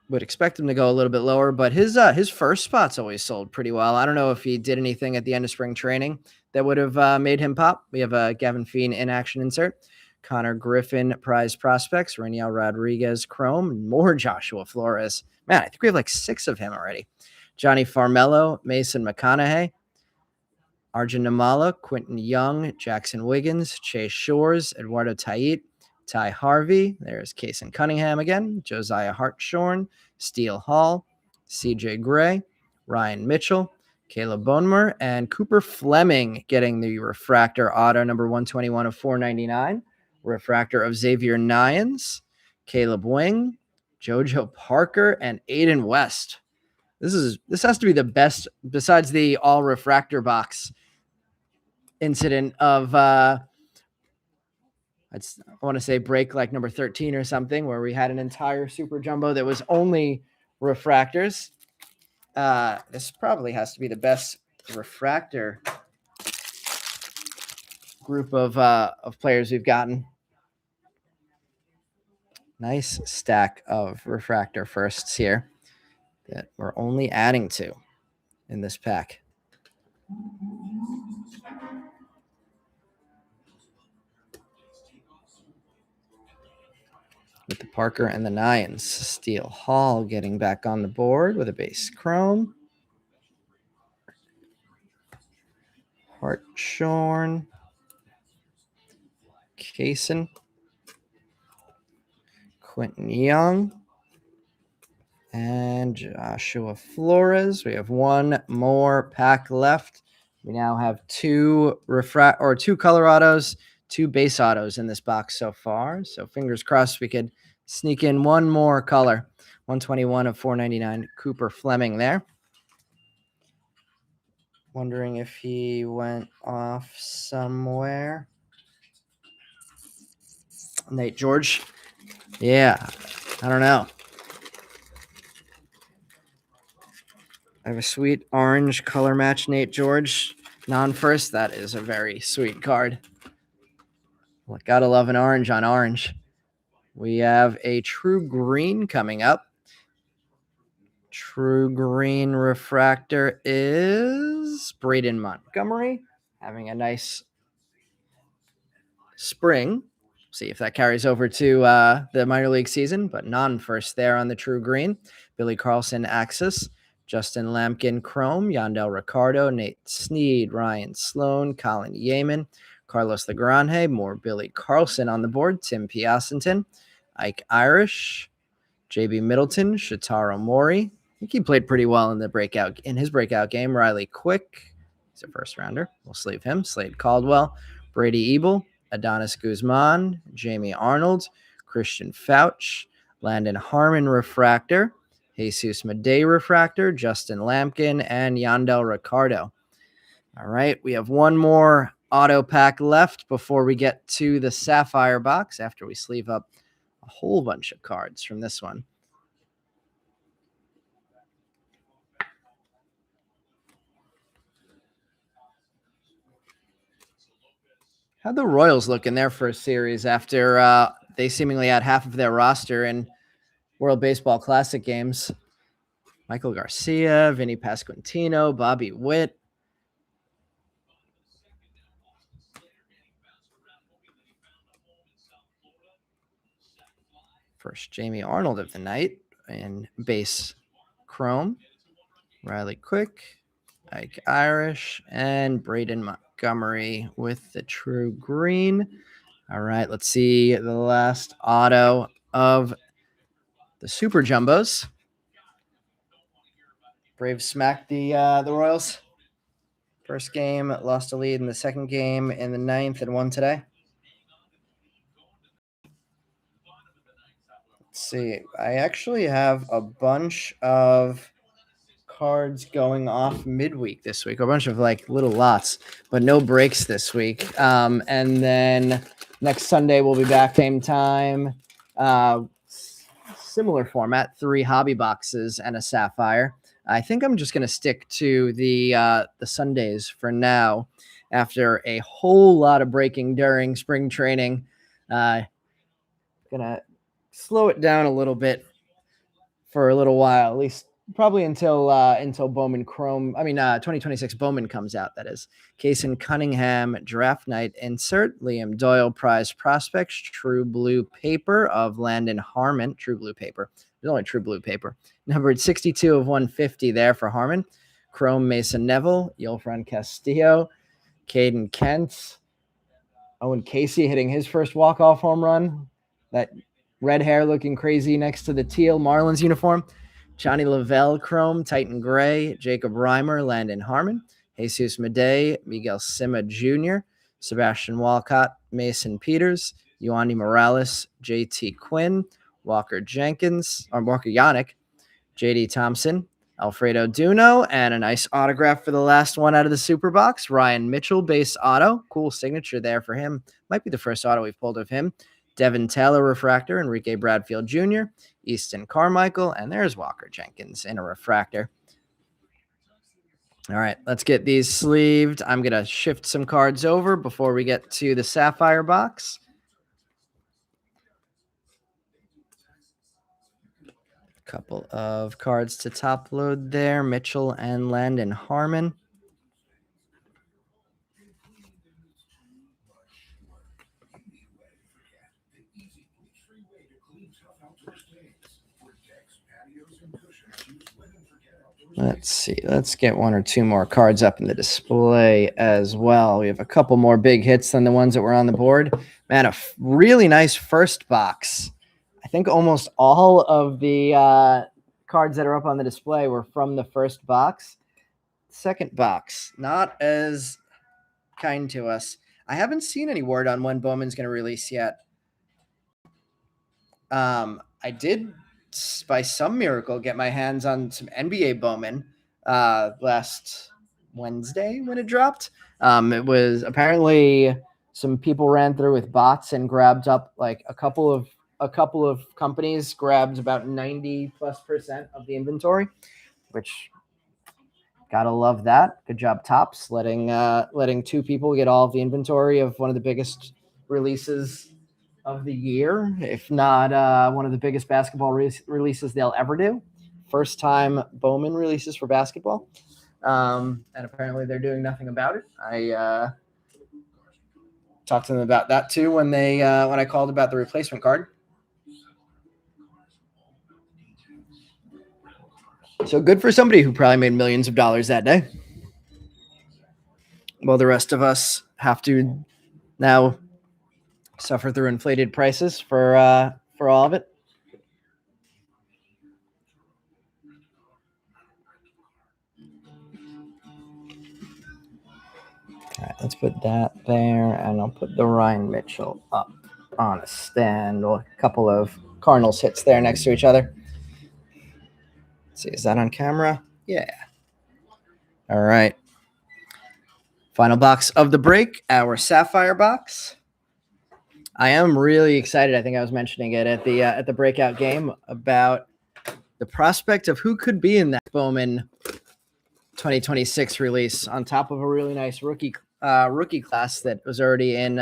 Would expect him to go a little bit lower, but his first spot's always sold pretty well. I don't know if he did anything at the end of spring training that would have made him pop. We have a Gavin Feen in action insert, Connor Griffin prize prospects, Rainiel Rodriguez Chrome, more Joshua Flores. Man, I think we have like 6 of him already. Johnny Farmello, Mason McConaughey, Arjun Namala, Quentin Young, Jackson Wiggins, Chase Shores, Eduardo Tait, Ty Harvey, there's Kason Cunningham again, Josiah Hartshorn, Steele Hall, CJ Gray, Ryan Mitchell, Caleb Bonemer, and Cooper Fleming getting the refractor auto number 121 of $4.99. Refractor of Xavier Nyans, Caleb Wing, JoJo Parker, and Aiden West. This has to be the best, besides the all refractor box incident of I want to say break like number 13 or something, where we had an entire super jumbo that was only refractors. This probably has to be the best refractor group of players we've gotten. Nice stack of refractor firsts here that we're only adding to in this pack. With the Parker and the Nyans. Steele Hall getting back on the board with a base chrome. Hartshorn. Kason. Quentin Young. And Joshua Flores. We have one more pack left. We now have 2 color autos, 2 base autos in this box so far. So fingers crossed we could sneak in one more color. 121 of $4.99. Cooper Fleming there. Wondering if he went off somewhere. Nate George. Yeah, I don't know. I have a sweet orange color match, Nate George. Non-first, that is a very sweet card. Well, gotta love an orange on orange. We have a true green coming up. True green refractor is Braden Montgomery, having a nice spring. See if that carries over to the minor league season, but non-first there on the true green. Billy Carlson Axis, Justin Lampkin Chrome, Yandel Ricardo, Nate Sneed, Ryan Sloan, Colin Yeaman, Carlos Legrande, more Billy Carlson on the board, Tim Piacenton, Ike Irish, JB Middleton, Shotaro Mori. I think he played pretty well in his breakout game. Riley Quick, he's a first rounder. We'll sleeve him. Slade Caldwell, Brady Ebel, Adonis Guzman, Jamie Arnold, Christian Fauch, Landon Harmon refractor, Jesus Madej refractor, Justin Lampkin, and Yandel Ricardo. All right, we have one more auto pack left before we get to the Sapphire box after we sleeve up a whole bunch of cards from this one. How'd the Royals look in their first series after they seemingly had half of their roster in World Baseball Classic games? Michael Garcia, Vinny Pasquantino, Bobby Witt. First, Jamie Arnold of the night in base chrome. Riley Quick, Ike Irish, and Braden Montgomery with the true green. All right, let's see the last auto of the Super Jumbos. Braves smacked the Royals. First game, lost a lead in the second game in the ninth and won today. Let's see. I actually have a bunch of cards going off midweek this week, a bunch of like little lots, but no breaks this week. And then next Sunday we'll be back same time, similar format, 3 hobby boxes and a Sapphire. I think I'm just gonna stick to the Sundays for now. After a whole lot of breaking during spring training, gonna slow it down a little bit for a little while, at least probably until Bowman Chrome. 2026 Bowman comes out. That is Kason Cunningham Draft Night insert. Liam Doyle Prize Prospects True Blue Paper of Landon Harmon. True Blue Paper. There's only True Blue Paper. Numbered 62 of 150 there for Harmon. Chrome Mason Neville. Yulfran Castillo. Caden Kent. Owen Casey hitting his first walk-off home run. That red hair looking crazy next to the teal Marlins uniform. Johnny Lavelle Chrome, Titan Gray, Jacob Reimer, Landon Harmon, Jesus Madej, Miguel Sima Jr., Sebastian Walcott, Mason Peters, Yoandy Morales, JT Quinn, Walker Yannick, JD Thompson, Alfredo Duno, and a nice autograph for the last one out of the Super Box. Ryan Mitchell, base auto. Cool signature there for him. Might be the first auto we've pulled of him. Devin Taylor refractor, Enrique Bradfield Jr., Easton Carmichael, and there's Walker Jenkins in a refractor. All right, let's get these sleeved. I'm going to shift some cards over before we get to the Sapphire box. Couple of cards to top load there. Mitchell and Landon Harmon. Let's see. Let's get 1 or 2 more cards up in the display as well. We have a couple more big hits than the ones that were on the board. Man, a really nice first box. I think almost all of the cards that are up on the display were from the first box. Second box, not as kind to us. I haven't seen any word on when Bowman's going to release yet. I did, by some miracle, get my hands on some NBA Bowman last Wednesday when it dropped. It was apparently some people ran through with bots and grabbed up like a couple of companies grabbed about 90+% of the inventory, which gotta love that. Good job, Topps, letting 2 people get all of the inventory of one of the biggest releases of the year, if not one of the biggest basketball releases they'll ever do. First time Bowman releases for basketball. And apparently they're doing nothing about it. I talked to them about that too when I called about the replacement card. So good for somebody who probably made millions of dollars that day. Well, the rest of us have to now suffer through inflated prices for all of it. All right, let's put that there, and I'll put the Ryan Mitchell up on a stand. Well, a couple of Cardinals hits there next to each other. Let's see, is that on camera? Yeah. All right. Final box of the break, our Sapphire box. I am really excited. I think I was mentioning it at the breakout game about the prospect of who could be in that Bowman 2026 release, on top of a really nice rookie class that was already in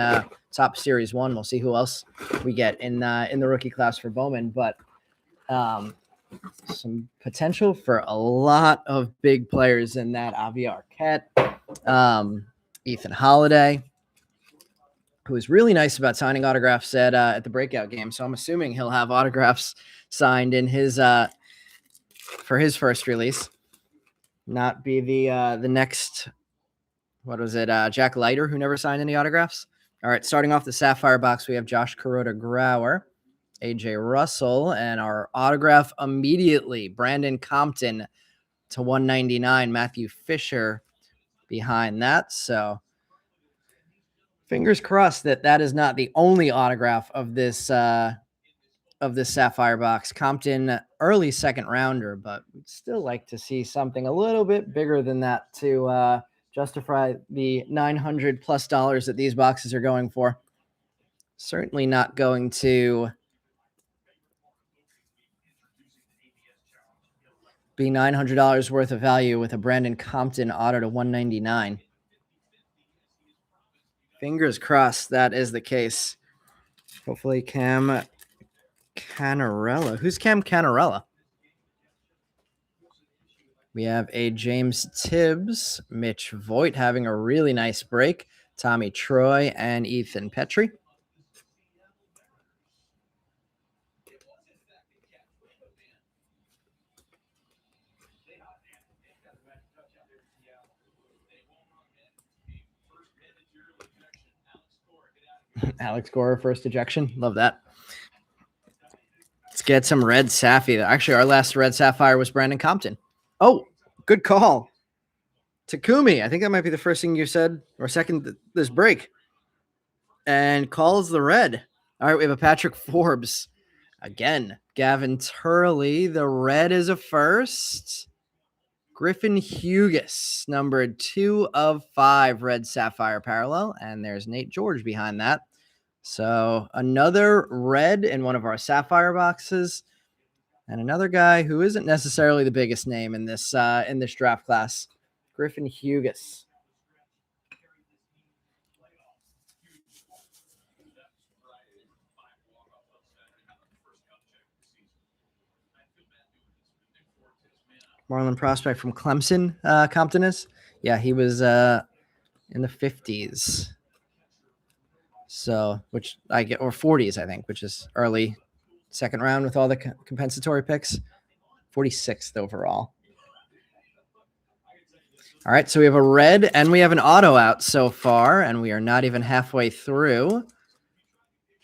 Top Series 1. We'll see who else we get in the rookie class for Bowman, but some potential for a lot of big players in that. Avi Arquette, Ethan Holiday. who was really nice about signing autographs at the breakout game. So I'm assuming he'll have autographs signed in his for his first release. Not be the next, what was it, Jack Leiter, who never signed any autographs. All right, starting off the Sapphire box, we have Josh Kuroda-Grauer, AJ Russell, and our autograph immediately, Brandon Compton to 199, Matthew Fisher behind that. So fingers crossed that is not the only autograph of this Sapphire box. Compton, early second rounder, but we'd still like to see something a little bit bigger than that to justify the $900+ that these boxes are going for. Certainly not going to be $900 worth of value with a Brandon Compton auto to 199. Fingers crossed that is the case. Hopefully Cam Canarella. Who's Cam Canarella? We have a James Tibbs, Mitch Voigt having a really nice break, Tommy Troy, and Ethan Petrie. Alex Cora, first ejection. Love that. Let's get some red Sapphire. Actually, our last red Sapphire was Brandon Compton. Oh, good call. Takumi. I think that might be the first thing you said, or second this break. And calls the red. All right, we have a Patrick Forbes. Again, Gavin Turley. The red is a first. Griffin Hughes, numbered 2 of 5 red Sapphire parallel. And there's Nate George behind that. So another red in one of our Sapphire boxes. And another guy who isn't necessarily the biggest name in this draft class, Griffin Hughes. Marlon prospect from Clemson, Compton is. Yeah, he was in the 50s. So, which I get, or 40s, I think, which is early second round with all the compensatory picks. 46th overall. All right, so we have a red and we have an auto out so far, and we are not even halfway through.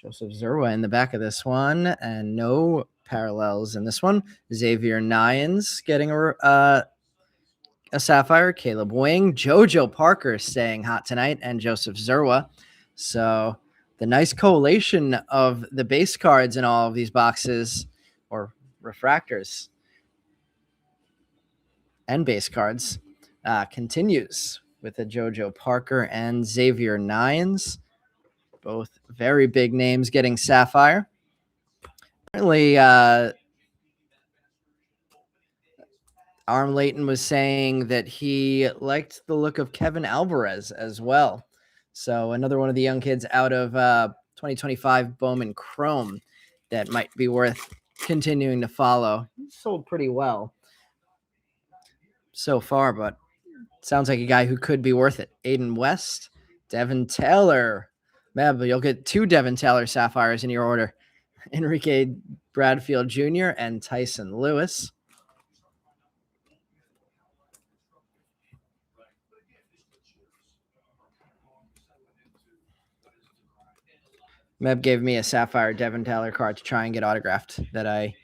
Joseph Zerwa in the back of this one, and no parallels in this one. Xavier Nyans getting a Sapphire. Caleb Wing. JoJo Parker staying hot tonight, and Joseph Zerwa. So the nice collation of the base cards in all of these boxes, or refractors and base cards, continues with a JoJo Parker and Xavier Nyans. Both very big names getting Sapphire. Apparently, Arm Layton was saying that he liked the look of Kevin Alvarez as well. So another one of the young kids out of 2025 Bowman Chrome that might be worth continuing to follow. He sold pretty well so far, but sounds like a guy who could be worth it. Aiden West, Devin Taylor. Meb, you'll get 2 Devin Taylor Sapphires in your order. Enrique Bradfield Jr. and Tyson Lewis. Meb gave me a Sapphire Devin Taylor card to try and get autographed that I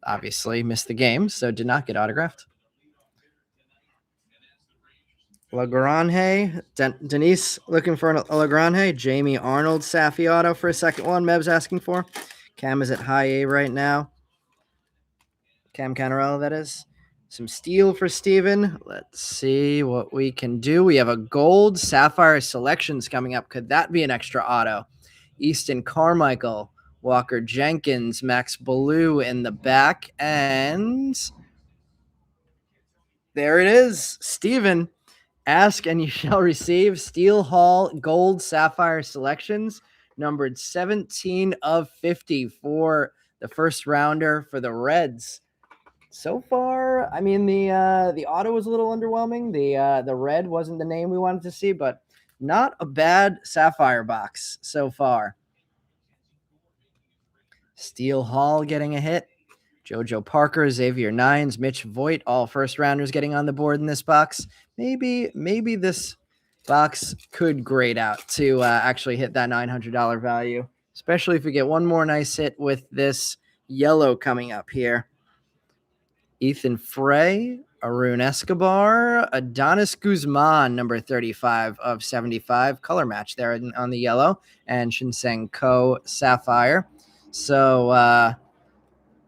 obviously missed the game, so did not get autographed. Lagrange, Denise looking for a Lagrange. Jamie Arnold, Saffy auto for a second one. Meb's asking for. Cam is at high A right now. Cam Canarella, that is. Some steel for Steven. Let's see what we can do. We have a gold Sapphire selections coming up. Could that be an extra auto? Easton Carmichael, Walker Jenkins, Max Ballou in the back. And there it is. Steven. Ask and you shall receive. Steel Hall Gold Sapphire Selections, numbered 17 of 50 for the first rounder for the Reds. So far, I mean, the auto was a little underwhelming. The red wasn't the name we wanted to see, but Not a bad Sapphire box so far. Steele Hall getting a hit. JoJo Parker, Xavier Nines, Mitch Voigt, all first rounders getting on the board in this box. Maybe this box could grade out to actually hit that $900 value, especially if we get one more nice hit with this yellow coming up here. Ethan Frey, Arun Escobar, Adonis Guzman, number 35 of 75, color match there on the yellow, and Shinseng Ko Sapphire. So,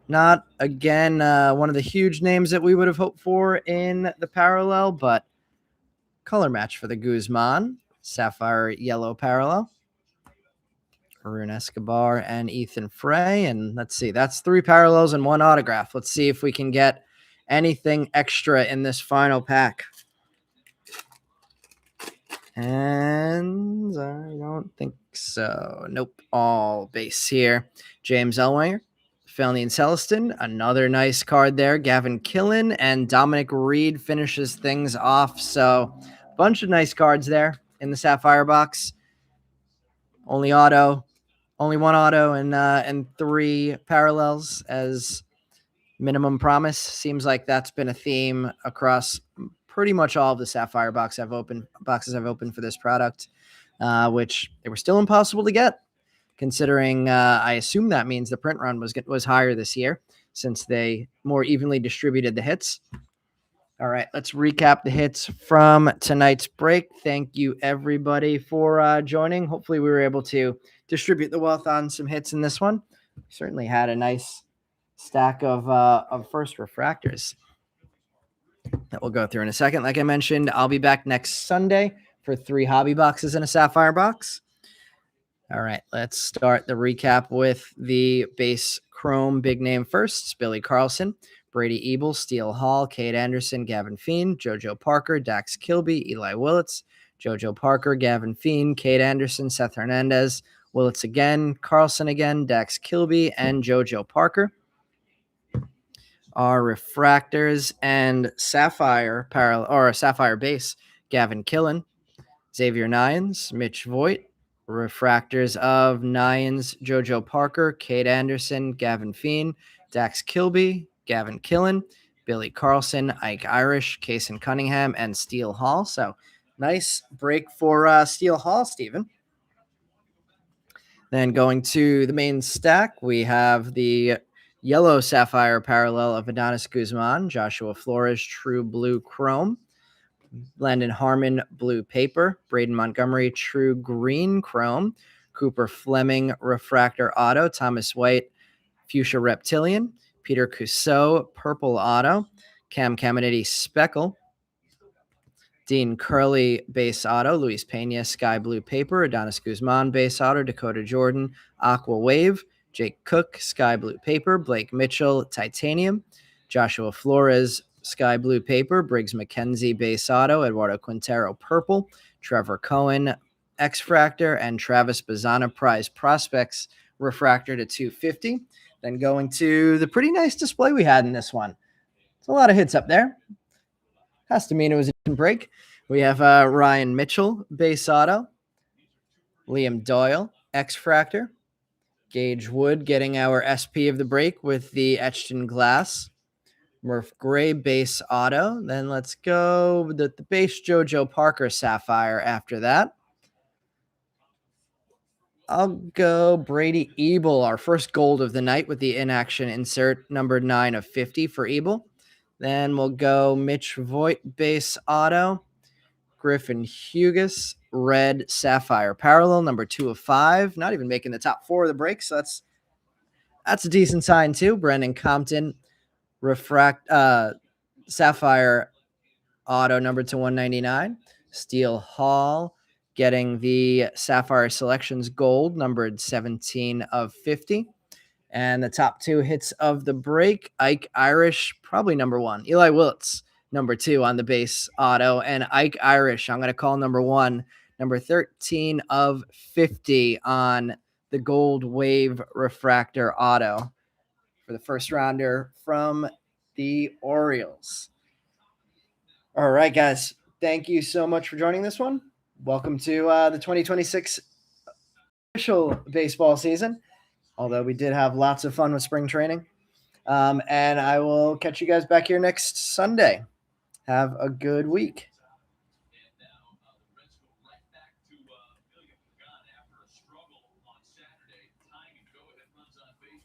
not, again, one of the huge names that we would have hoped for in the parallel, but color match for the Guzman, Sapphire yellow parallel. Arun Escobar and Ethan Frey. And let's see, that's 3 parallels and 1 autograph. Let's see if we can get anything extra in this final pack. And I don't think so. Nope, all base here. James Ellwanger, Felny and Celestin, another nice card there. Gavin Killen and Dominic Reed finishes things off. So a bunch of nice cards there in the Sapphire box. Only 1 auto and 3 parallels as minimum promise. Seems like that's been a theme across pretty much all of the Sapphire boxes I've opened for this product, which they were still impossible to get. Considering I assume that means the print run was higher this year since they more evenly distributed the hits. All right, let's recap the hits from tonight's break. Thank you, everybody, for joining. Hopefully, we were able to distribute the wealth on some hits in this one. We certainly had a nice stack of first refractors that we'll go through in a second. Like I mentioned, I'll be back next Sunday for 3 hobby boxes and a Sapphire box. All right, let's start the recap with the base chrome big name first. Billy Carlson, Brady Ebel, Steele Hall, Cade Anderson, Gavin Fiend, JoJo Parker, Dax Kilby, Eli Willits, JoJo Parker, Gavin Fiend, Cade Anderson, Seth Hernandez, Willits again, Carlson again, Dax Kilby, and JoJo Parker. Our refractors and Sapphire parallel or Sapphire base, Gavin Killen, Xavier Nines, Mitch Voigt. Refractors of Nines, JoJo Parker, Cade Anderson, Gavin Fiend, Dax Kilby, Gavin Killen, Billy Carlson, Ike Irish, Kason Cunningham, and Steele Hall. So nice break for Steele Hall, Stephen. Then going to the main stack, we have the yellow Sapphire parallel of Adonis Guzman, Joshua Flores, True Blue Chrome, Landon Harmon, Blue Paper, Braden Montgomery, True Green Chrome, Cooper Fleming, Refractor Auto, Thomas White, Fuchsia Reptilian, Peter Cousseau, Purple Auto, Cam Caminiti, Speckle, Dean Curley, Base Auto, Luis Pena, Sky Blue Paper, Adonis Guzman, Base Auto, Dakota Jordan, Aqua Wave, Jake Cook, Sky Blue Paper, Blake Mitchell, Titanium, Joshua Flores, Sky Blue Paper, Briggs McKenzie, Base Auto, Eduardo Quintero, Purple, Trevor Cohen, X-Fractor, and Travis Bazana, Prize Prospects, Refractor to 250. Then going to the pretty nice display we had in this one. It's a lot of hits up there. Has to mean it was a decent break. We have Ryan Mitchell, Base Auto, Liam Doyle, X-Fractor, Gage Wood getting our SP of the break with the etched in glass, Murph Gray, Base Auto. Then let's go with the base JoJo Parker Sapphire after that. I'll go Brady Ebel, our first gold of the night with the in-action insert, number 9 of 50 for Ebel. Then we'll go Mitch Voigt, Base Auto, Griffin Hughes, Red Sapphire Parallel, number 2 of 5. Not even making the top 4 of the break, so that's a decent sign too. Brendan Compton, Sapphire Auto, number 2/199. Steele Hall getting the Sapphire Selections Gold, numbered 17 of 50. And the top 2 hits of the break, Ike Irish, probably number 1. Eli Willits, number 2 on the base auto. And Ike Irish, I'm going to call number 1, number 13 of 50 on the Gold Wave Refractor auto for the first rounder from the Orioles. All right, guys. Thank you so much for joining this one. welcome to the 2026 official baseball season, although we did have lots of fun with spring training. And I will catch you guys back here next Sunday. Have a good week.